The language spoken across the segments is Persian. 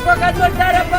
فقط طرف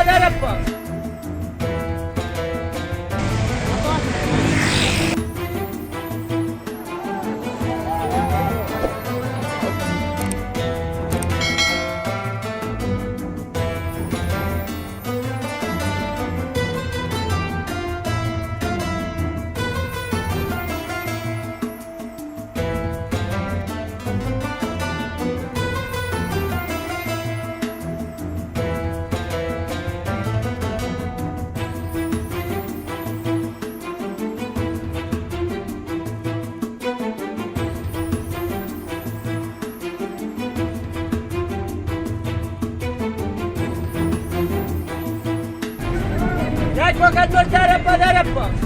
یک فقط طرف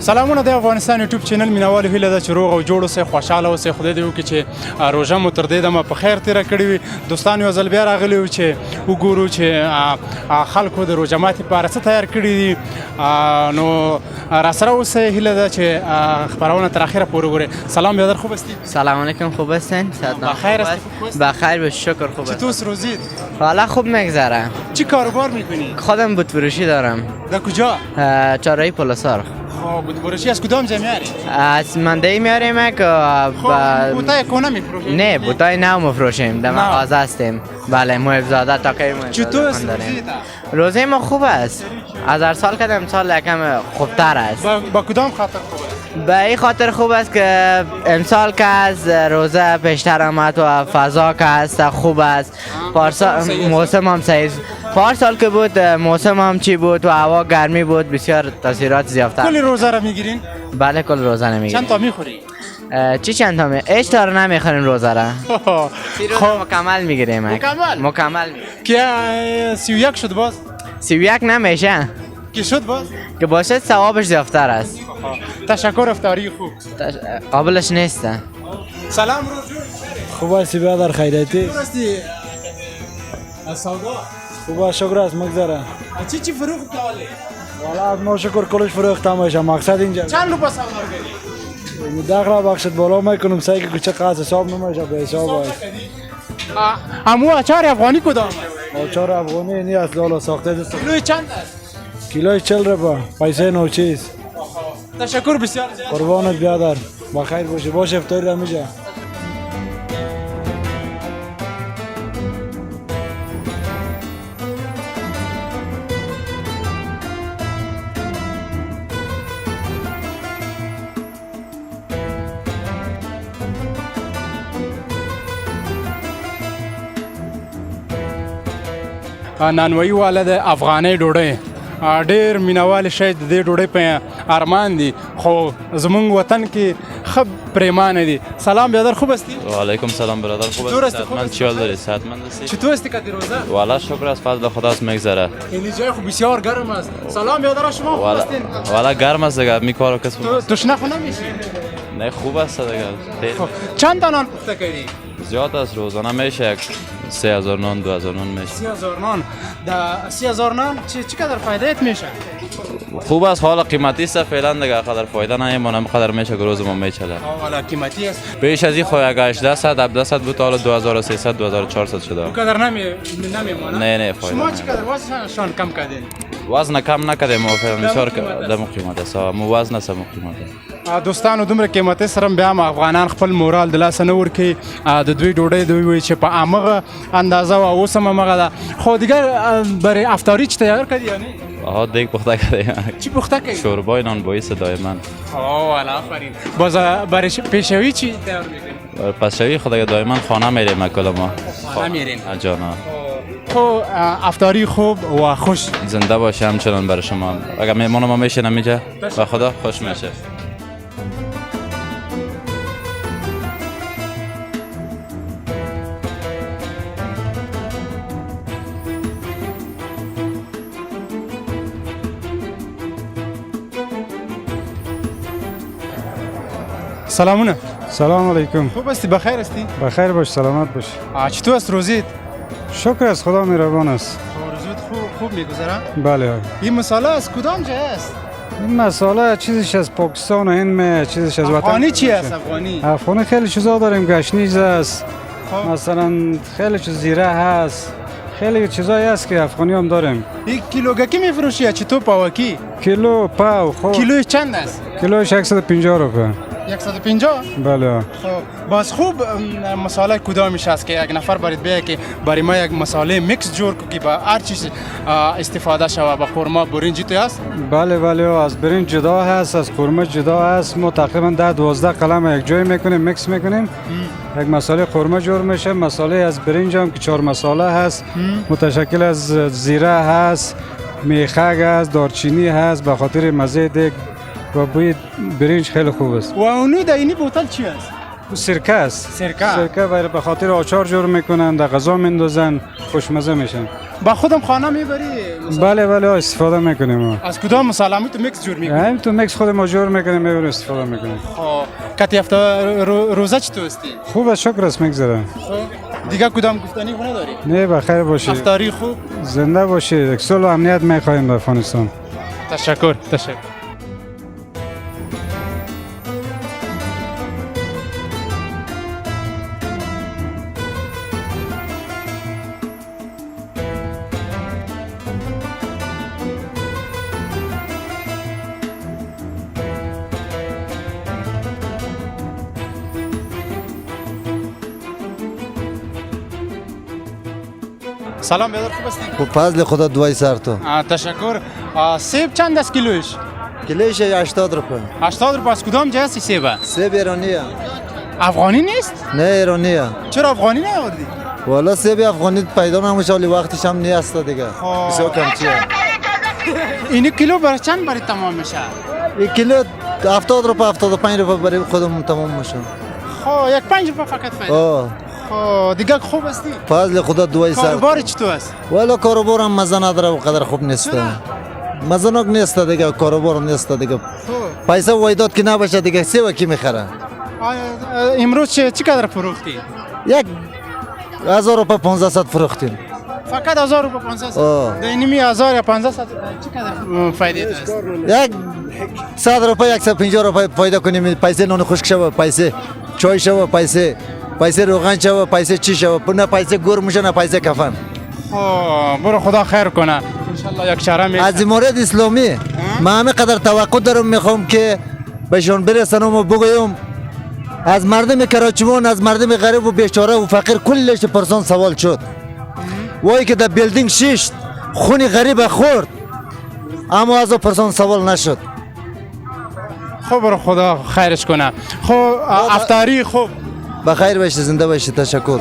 سلامونه د افغانستان یوټیوب چینل مینوالو هیله ده چې روغ او جوړ اوسئ خوشحاله اوسئ خدای دې وکړي چې روژه مو تر دې دمه په خیر تېره کړې وي دوستان یو ځل بیا راغلي وو چې وګورو چې خلکو د روژه ماتي لپاره څه تیار کړي دي نو راسره اوسئ هیله ده چې خبرونه تر اخره پورې وګورئ سلام برادر خوب هستی سلام علیکم خوب هستین؟ بخیر هستی بخیر به شکر خوب هستم چطور روزید حالا خوب میگذره چی کاروبار میکنی خودم بود فروشی دارم در کجا چهارراه پلسار بود فروشی از کدام جا میاری از منده میاریم که بوتای کونه میفروشی نه بوتای نو میفروشیم در مغازه هستیم بله محبزاده تاکه چطور روزه ما خوب است از هر سال که امسال یکم خوبتر است با کدام خاطر خوب است به این خاطر خوب است که امسال که از روزه پیشتر آمد و فضا که است خوب است موسم هم سعید پارسال که بود موسم هم چی بود و هوا گرمی بود بسیار تاثیرات زیادتر کل روزه را میگیرین بله کل روزه نمیگیریم چند تا میخوری چی چند تا هیچ تا رو نمیخوریم روزه را خب مکمل میگیریم مکمل که 31 شد باز 31 نمیشه که شد باز که باشد ثوابش زیادتر است تشکر افطاری خوب قابلش نیست سلام روزو خوب هستی برادر خیراتی هستی از سودا خوب شکر است مگذره چی فروخت دالی والا ما شکر کلش فروختم میشه مقصد اینجا چند روپا سودا کردی داخل بخشت بالا میکنم سعی که چه قاس حساب نمیشه به حساب است امو اچار افغانی کدام اچار افغانی نی از لالا ساخته است کیلوی چند است کیلوی 40 روپا پیسه نو چیز تشکر بسیار زیاد قربانت برادر بخیر باشی باش افطاری را میشه نانوایی والا د افغاني ډوډۍ ډېر مینوال شاید د دې ډوډۍ په ارمان دي خو زمونږ وطن کې خب پریمانه دي سلام برادر خوب هستی و علیکم سلام برادر خوب هستی صحتمند چیال داری صحتمند هستی چطور هستی کدی روزه والا شکر از فضل خداست میگذره این جای خوب بسیار گرم است سلام برادر شما خوب هستین والا گرم است دیگه می کارو کسب تشنه خو نمیشی نه خوب است دیگه چند تا نان پخته کردی زیاد است روزانه میشه یک 3000 نان 2000 نان میشه 3000 نان دا 3000 نان چی قدر فایده میشه خوب است حالا قیمتی است فعلا دیگه قدر فایده نمیمونه قدر میشه که روز ما میچله حالا قیمتی است پیش از این خو یک 1800 1700 بود حالا 2300 2400 شده قدر نمیمونه نه فایده شما چی قدر وزنشان کم کردین وزن کم نکردیم ما فهمیدیم که دمو قیمت است مو وزن سم قیمت دوستانو دومره قیمتي سره بیا هم افغانان خپل مورال د لاسه نه ورکوي د دوی ډوډۍ دوی وایي چې په همغه اندازه او اوس هم همغه ده خو دیگر برای افطاری چی تیار کردی یا نه آها دیگه پخته کردیم چی پخته کردی شوربای نان بایست دائما والا آفرین باز برای پیشوی چی تیار میکنی پسشوی خدا دائما خانه میریم کل ما خانه میرین جانا خب افطاری خوب و خوش زنده باشه همچنان برای شما اگر مهمان ما میشه نمیجه و خدا خوش میشه سلامونه سلام علیکم خوب هستی بخیر هستی بخیر باش سلامت باش چطور است روزید شکر از خدا مهربان است روزید خوب میگذره بله این مساله از کدام جای است این مساله چیزش از پاکستان و این چیزش از وطن افغانی چی است افغانی؟ افغانی خیلی چیزا داریم، گشنیز است، خب. مثلا خیلی چیز زیره هست، خیلی چیزایی هست که افغانی هم داریم. یک کیلوگکی میفروشی چی تو پاوکی؟ کیلو پاو خب کیلوش چند است؟ کیلوش 150 روپیه. 150. بله. خب باز خوب مساله کدامش است که یک نفر برید بگه که برای ما یک مساله میکس جور کو که با هر چیز استفاده شود، با قورمه برنجی تو است؟ بله از برنج جدا هست، از قورمه جدا هست. ما تقریبا 10-12 قلم یک جای میکنیم، میکس میکنیم، یک مساله قورمه جور میشه. مساله از برنج هم که 4 مساله هست، متشکل از زیره هست، میخک هست، دارچینی هست، به خاطر مزه دیگ و بوی برنج خیلی خوب است. و اونو در اینی بوتل چی است؟ سرکه است. سرکه به خاطر آچار جور میکنن، در غذا میندازن، خوشمزه میشن. با خودم خانه میبری؟ بله استفاده میکنیم. از کدام مساله تو میکس جور میکنی؟ همین تو میکس خود ما جور میکنیم، میبریم استفاده میکنیم. کتی هفته روزه چطور هستی؟ خوب است، شکر است، میگذره. دیگه کدام گفتنی خونه داری؟ نه بخیر باشی. افطاری خوب. زنده باشی. یک صلح و امنیت میخوایم در افغانستان. تشکر. سلام بیادر، خوب هستی؟ خب فضل خدا دوای سر تو. تشکر. سیب چند است کیلوش؟ کیلوش 80 روپیه. 80 روپیه. از کدام جای هستی سیب؟ سیب ایرانیه. افغانی نیست؟ نه ایرانیه. چرا افغانی نیاوردی؟ والا سیب افغانی پیدا نمیشه، ولی وقتش هم نیست دیگه. بسیار کم چیه. این کیلو برای چند برای تمام میشه؟ یک کیلو 70 روپیه 75 روپیه برای خودمون تمام میشه. خب یک 5 روپیه فقط فایده. خب دیگه خوب هستی؟ فضل خدا دوای سر. کاروبار چطور است؟ والا کاروبار هم مزه نداره و قدر خوب نیست. مزنک نیست دیگه، کاروبار نیست دیگه. پیسه وایداد که نباشه دیگه سیب کی میخره؟ امروز چقدر فروختی؟ 1000 روپیه 1500 فروختیم. فقط 1000 روپیه 1500. در اینمی 1000 یا 1500 چقدر فایده است؟ یک 100 روپیه 150 روپیه فایده کنیم. پیسه نان خشک شوه، پیسه چای شوه، پیسه روغن شوه، پیسه چی شوه، نه پیسه گور میشه نه پیسه کفن. برو خدا خیر کنه ان شاء الله. یک چاره میشه. از مورد اسلامی ما همه قدر توقع دارم، میخوام که بهشون برسونم و بگویم از مردم کراچیوان، از مردم غریب و بیچاره و فقیر کلش پرسان سوال شد. وای که در بیلدینگ شیشت خونی غریب خورد، اما از پرسان سوال نشد. خب برو خدا خیرش کنه. خب افطاری خوب بخیر باشی، زنده باشی. تشکر.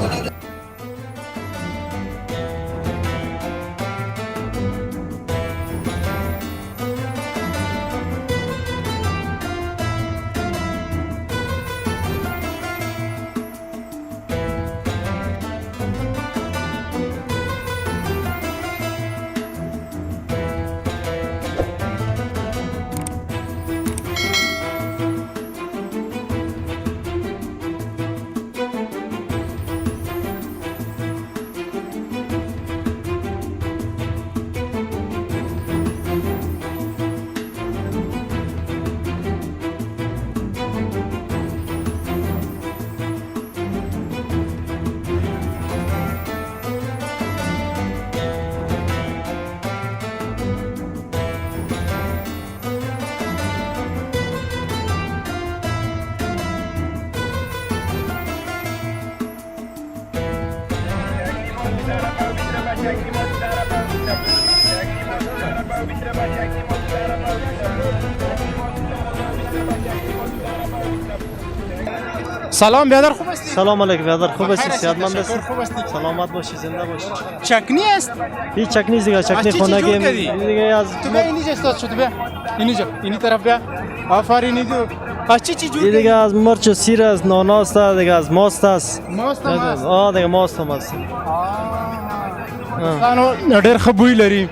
سلام بیادر، خوب هستی؟ سلام علیکم بیادر، خوب هستی؟ صحتمند هستی؟ خوب هستی؟ سلامت باشی، زنده باشی. چکنی است؟ هیچ چکنی دیگه، چکنی خونگی دیگه از تو بیا اینجا استاد شد. بیا اینجا، اینی طرف بیا. آفرین. دو از چی جور دیگه از مرچ و سیر، از ناناست، دیگه از ماست است. ماست هم است. دیگه ماست هم است. خانو ډېر ښه بوی لري،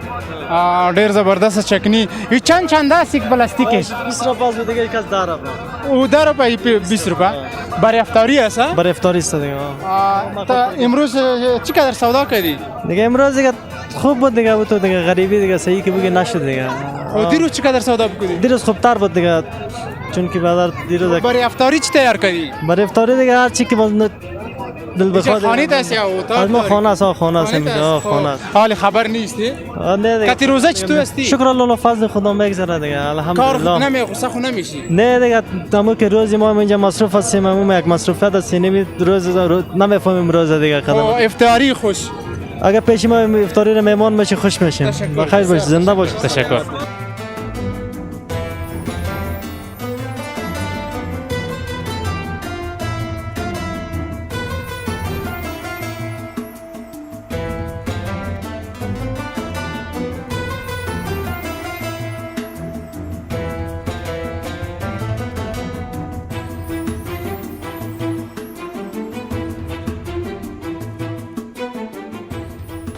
ډېر زبردست چکنی. ای چند است یک پلاستیکش؟ 20 روپیه دیگه، یک از 10 روپیه. او 10 روپیه 20 روپیه. برای افطاری است برای افطاری است دیگه. تا امروز چقدر سودا کردی؟ دیگه امروز دیگه خوب بود دیگه بود تو دیگه غریبی دیگه صحیح که بگی نشد دیگه و دیروز چقدر سودا بکنی؟ دیروز خوبتر بود دیگه چون که بعد دیروز برای افطاری چی تیار کردی؟ برای افطاری دیگه هر چی که باز دل بخواد خانه دست یا اتاق از ما داری؟ خانه است خانه است خانه اینجا دست. خانه است حال خبر نیستی؟ نه دیگه کتی روزه چطور هستی؟ شکر الله فضل خدا میگذره دیگه کار الحمدلله خود نمی غصه خود نمیشی؟ نه دیگه تمام که روزی ما اینجا مصروف هستیم ما یک مصروفیت است نمی روز نمیفهمیم روز دیگه و قدم افطاری خوش. اگر پیش ما افطاری رو میمون بشه خوش میشیم بخیر باش زنده باش تشکر.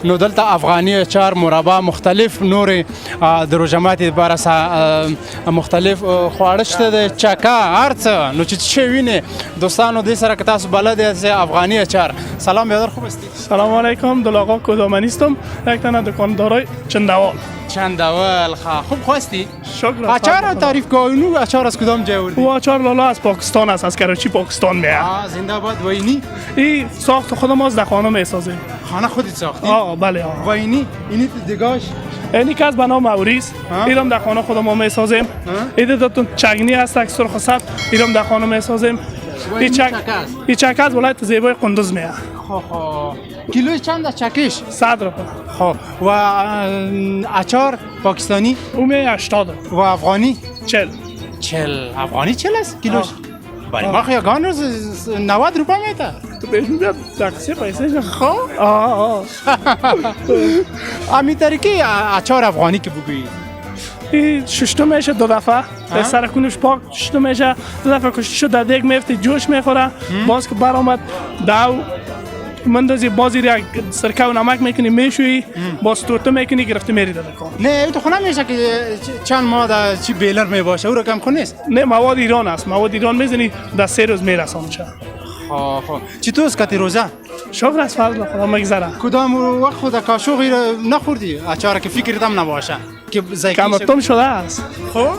نو دلته افغاني اچار مربا مختلف نور د روژه لپاره مختلف خواړه شته د چکا هر څه نو چې څه ویني دوستانو دې سره که تاسو بلد یاست افغاني اچار سلام بیادر خوب هستی؟ سلام علیکم دل آقا کدامنی هستم یک تنه دکاندارای چندوال چندول خوب خواستی؟ شکر اچار تعریف کنو اچار از کدام جای آوردی؟ او اچار لالا از پاکستان است از کراچی پاکستان میاد زنده باد وینی این ساخت خود ما از در خانه میسازیم خانه خودت ساختی؟ بله وینی اینی دیگاش اینی که از بنا موریس ایرم در خانه خود ما میسازیم ایده داتون چگنی هست که سرخ سبز ایرم در خانه میسازیم این چک از ولایت زیبای قندوز میاد کیلوی چند است چکش؟ 100 روپیه خب و اچار پاکستانی او می 80 و افغانی 40 افغانی 40 است کیلوش برای ما خیاگان روز 90 روپیه میده تو بهشون بیاد دقیقه پیسه خب امی طریقی اچار افغانی که بگویی این ششتو میشه دو دفعه سرکونش پاک ششتو میشه دو دفعه کشتشو در دیگ میفته جوش میخوره باز که برآمد دو مندازی بازی را سرکه و نمک میکنی میشویی باز توته میکنی گرفته میری در دکان نه تو خونه میشه که چند ماه در چی بیلر می باشه او رقم خون نیست نه مواد ایران است مواد ایران میزنی در 3 روز میرسان چه خب چطور است کتی روزه شکر از فضل خدا میگذره کدام وقت خود کاشوغی را نخوردی اچاره که فکرت هم نباشه که زیکی کمتم شده است خب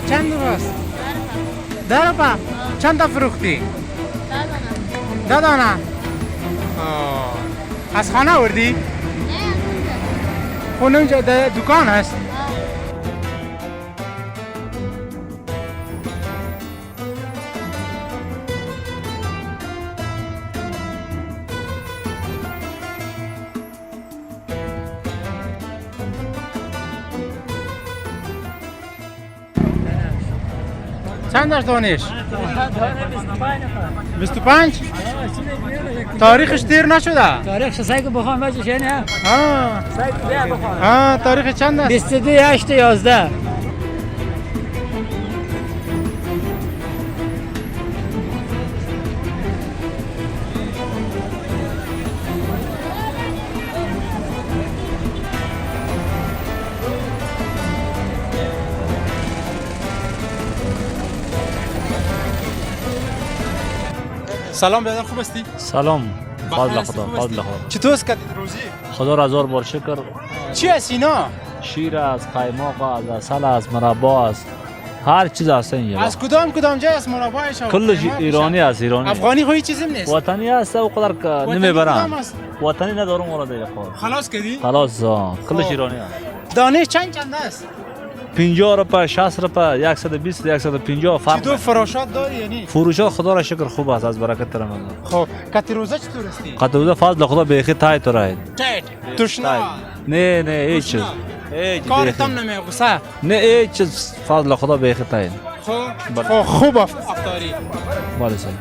چند روز؟ در با چند تا فروختی؟ ده دانه از خانه آوردی؟ خونه اونجا دکان هست؟ چند است دانش؟ 25 تاریخش دیر نشده؟ تاریخ سعی که بخوام بچه نه تاریخ چند است؟ 22/8/11 22/8/11 سلام برادر، خوب هستی؟ سلام. فضل بخیر خدا، خوب فضل هستی؟ خدا. چطور است کدید روزی؟ خدا را هزار بار شکر. چی هست اینا؟ شیر است، قیماق است، عسل است، مربا است. هر چیز هست اینجا. از کدام جای است مربایش؟ کلش ایرانی است، ایرانی. افغانی خو هیچ چیزی نیست. وطنی است و قدر وطنی نمیبرن. کدام است؟ وطنی ندارم والا دیگه خود. خلاص کردی؟ خلاص کلش ایرانی است. دانه چند است؟ 50 روپه، 60 روپه، 120 150 فرق. چطور فروشات داری یعنی؟ فروشات خدا را شکر خوب است از برکت رمضان. خب کتی روزه چطور هستی؟ قطعه فضل خدا بیخی تای تو راید. تایت تشنا نه هیچ چیز. هیچ کار تم نمی غصه. نه هیچ چیز فضل خدا بیخی تای. خب خوب افطاری. بله سلام.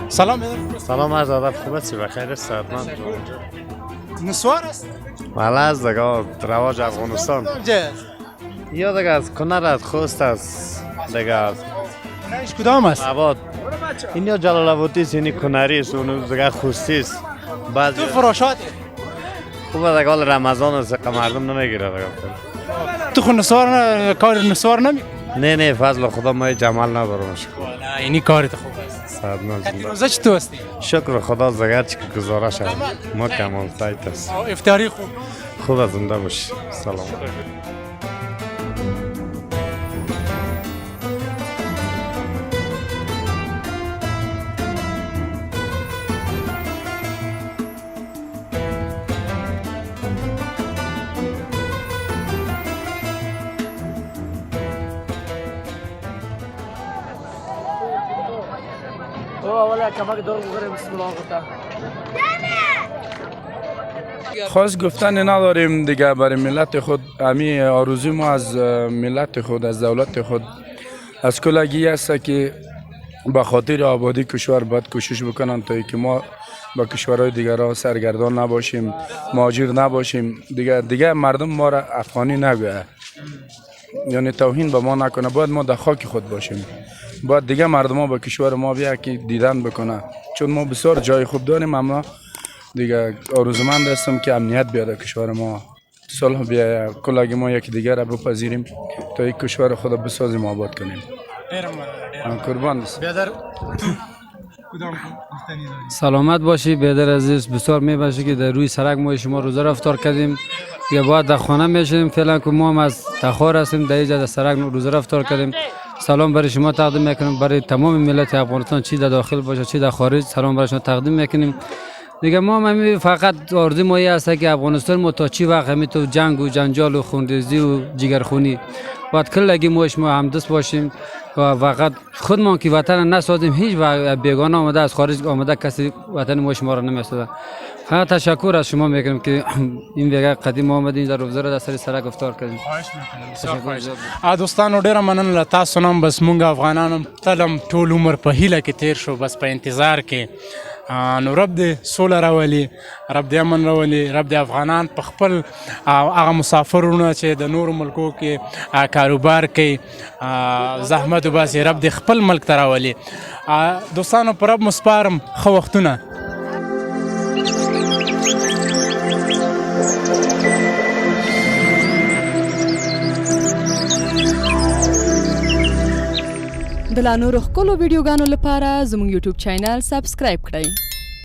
سلام برادر. سلام عرض ادب، خوب هستی؟ بخیر صحتمند؟ نسوار است؟ بله از دیگه رواج افغانستان یا دیگه از کنر از خوست است دیگه از نایش کدام است؟ آباد این یا جلال آبادی است، یعنی کنری است، اون دیگه خوستی است. بعضی تو فروشات خوبه دیگه حال رمضان است که مردم نمیگیره دیگه. تو خو نسوار کار نسوار نمی؟ نه فضل خدا ما جمال ندارم شکر. نه اینی کارت خوب است. صحتمند کتی زنده. روزه چطور هستی؟ شکر خدا زگر چی که گزارش است ما کمال تایت است. افطاری خوب. خوب از زنده باشی. سلام. خواست گفتن نداریم دیگه برای ملت خود. امی آرزوی ما از ملت خود، از دولت خود، از کلگی است که به خاطر آبادی کشور باید کوشش بکنن تا که ما با کشورهای دیگر را سرگردان نباشیم، مهاجر نباشیم. دیگه مردم ما را افغانی نگویه، یعنی توهین به ما نکنه. باید ما در خاک خود باشیم. باید دیگه مردم ها به کشور ما بیا که دیدن بکنه، چون ما بسیار جای خوب داریم. اما دیگه آرزومند هستم که امنیت بیاد در کشور ما، صلح بیاید، کلاگی ما یکی دیگر را بپذیریم تا یک کشور خود بسازیم، آباد کنیم. قربان است. برادر تو کدام گفتنی داری؟ سلامت باشی برادر عزیز. بسیار میباشه که در روی سرک ما شما روزه را افطار کردیم. یا بعد در خانه میشیم فعلا که ما هم از تخار هستیم، در اینجا در سرک روزه را افطار کردیم. سلام برای شما تقدیم میکنیم، برای تمام ملت افغانستان، چی در داخل باشه چی در خارج. سلام برای شما تقدیم میکنیم. دیگه ما هم فقط آرزوی ما این است که افغانستان ما تا چی وقت همین تو جنگ و جنجال و خونریزی و جگرخونی باید کلگی ما همدست باشیم و فقط خودمان که وطن نسازیم. هیچ بیگانه آمده از خارج آمده کسی وطن ما را نمیسازه. فقط تشکر از شما میکنیم که این ویگه قدیم آمدین در روزه را در سر سرک افطار کردیم. دوستانو ډیره مننه له تاسو نه. بس مونږ افغانان تلم ټول عمر په هیله کې تیر شو، بس په انتظار کې. نو رب دې سوله راولي، رب دې امن راولي، رب دې افغانان په خپل هغه مسافرونه چې د نورو ملکو کې کاروبار کوي زحمت وباسي، رب دې خپل ملک ته راولي. دوستانو په رب مسپارم، ښه وختونه. د لا نورو ښکلو ویډیوګانو لپاره زموږ یوټیوب چینل سبسکرایب کړئ.